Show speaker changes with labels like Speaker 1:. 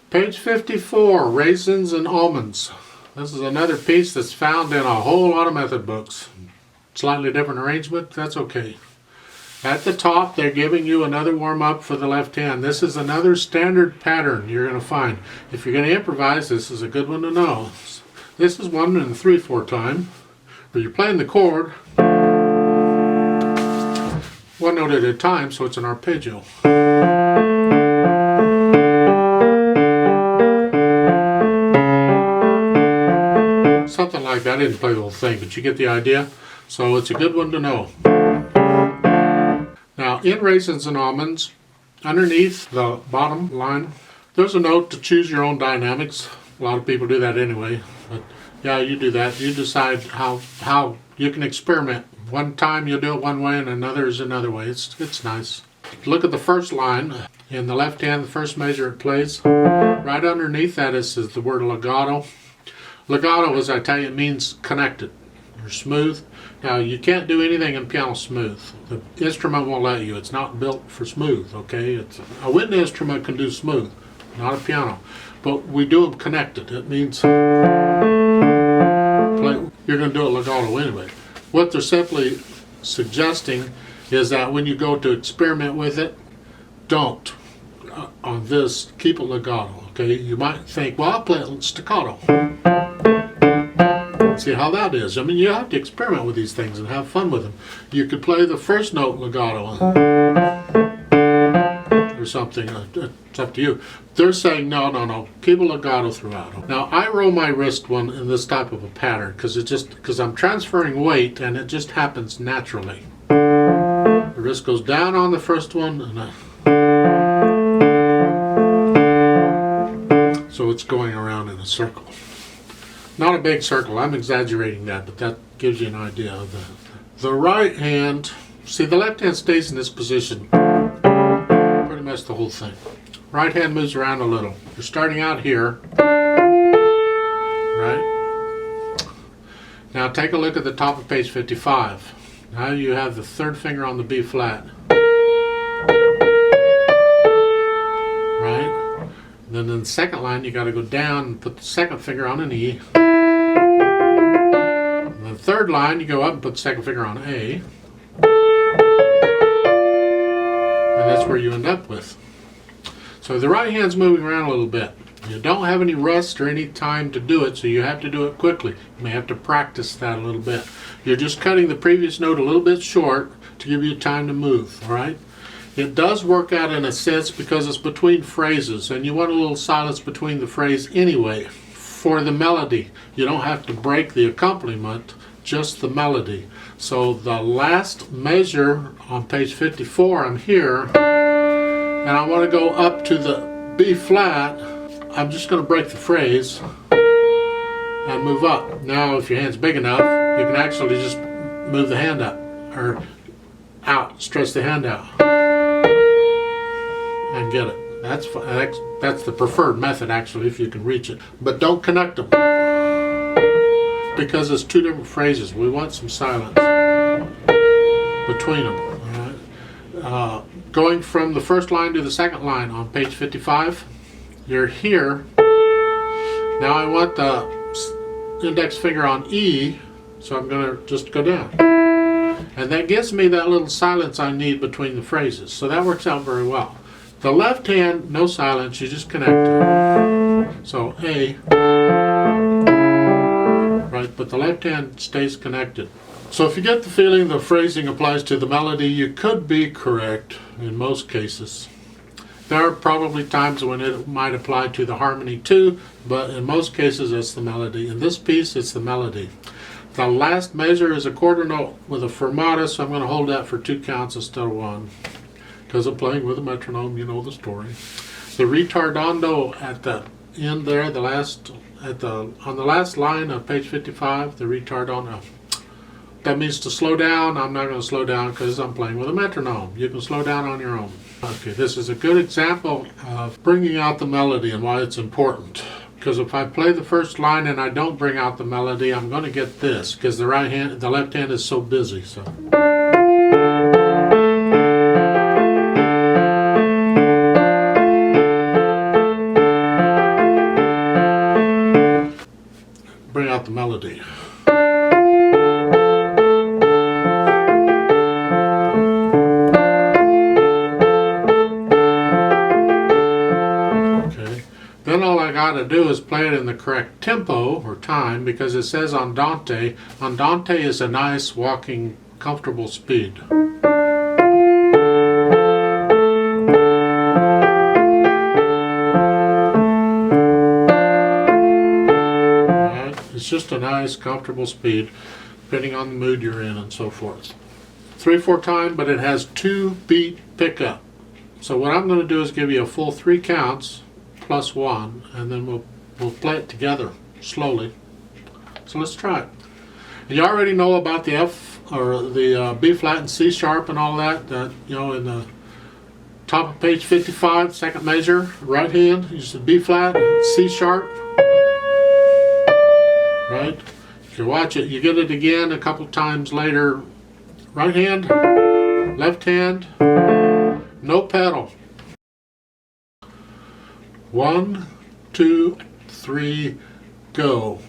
Speaker 1: Page 54, Raisins and Almonds. This is another piece that's found in a whole lot of method books. Slightly different arrangement, that's okay. At the top, they're giving you another warm-up for the left hand. This is another standard pattern you're going to find. If you're going to improvise, this is a good one to know. This is 1 in 3/4 time, where you're playing the chord one note at a time, so it's an arpeggio. Something like that. I didn't play the whole thing, but you get the idea. So it's a good one to know. Now, in Raisins and Almonds, underneath the bottom line, there's a note to choose your own dynamics. A lot of people do that anyway, but yeah, you do that. You decide how you can experiment. One time you'll do it one way and another is another way. It's nice. Look at the first line. In the left hand, the first measure it plays. Right underneath that is the word legato. Legato, as I tell you, it means connected or smooth. Now, you can't do anything in piano smooth. The instrument won't let you. It's not built for smooth, okay? A wind instrument can do smooth, not a piano. But we do them connected. It means you're going to do it legato anyway. What they're simply suggesting is that when you go to experiment with it, don't. On this, keep it legato, okay? You might think, well, I'll play it staccato. See how that is. I mean, you have to experiment with these things and have fun with them. You could play the first note legato or something. It's up to you. They're saying, no, keep it legato throughout. Now, I roll my wrist one in this type of a pattern because I'm transferring weight and it just happens naturally. The wrist goes down on the first one and so it's going around in a circle. Not a big circle, I'm exaggerating that, but that gives you an idea of the right hand. See, the left hand stays in this position pretty much the whole thing. Right hand moves around a little. You're starting out here, right? Now take a look at the top of page 55. Now you have the third finger on the B flat. Right? And then in the second line you got to go down and put the second finger on an E. And the third line you go up and put the second finger on A. And that's where you end up with. So the right hand's moving around a little bit. You don't have any rest or any time to do it, so you have to do it quickly. You may have to practice that a little bit. You're just cutting the previous note a little bit short to give you time to move, all right? It does work out in a sense because it's between phrases, and you want a little silence between the phrase anyway. For the melody, you don't have to break the accompaniment, just the melody. So the last measure on page 54, I'm here, and I want to go up to the B flat. I'm just going to break the phrase and move up. Now, if your hand's big enough, you can actually just move the hand up or out, stretch the hand out and get it. That's the preferred method, actually, if you can reach it. But don't connect them because it's two different phrases. We want some silence between them. All right? Going from the first line to the second line on page 55, you're here. Now I want the index finger on E, so I'm going to just go down. And that gives me that little silence I need between the phrases. So that works out very well. The left hand, no silence, you just connect. So A, right, but the left hand stays connected. So if you get the feeling the phrasing applies to the melody, you could be correct in most cases. There are probably times when it might apply to the harmony too, but in most cases it's the melody. In this piece, it's the melody. The last measure is a quarter note with a fermata, so I'm going to hold that for 2 counts instead of 1. Because I'm playing with a metronome, you know the story. The ritardando at the end there, on the last line of page 55, the ritardando. That means to slow down. I'm not going to slow down because I'm playing with a metronome. You can slow down on your own. Okay, this is a good example of bringing out the melody and why it's important. Because if I play the first line and I don't bring out the melody, I'm going to get this because the left hand is so busy. So. Then all I got to do is play it in the correct tempo or time, because it says andante. Andante is a nice walking, comfortable speed. It's just a nice, comfortable speed, depending on the mood you're in and so forth. 3/4 time, but it has 2-beat pickup. So what I'm going to do is give you a full 3 counts plus 1, and then we'll play it together slowly. So let's try it. You already know about the F or the B flat and C sharp and all that. You know, in the top of page 55, second measure, right hand, you said B flat, C sharp. Right? If you watch it, you get it again a couple times later. Right hand, left hand, no pedal. 1, 2, 3, go.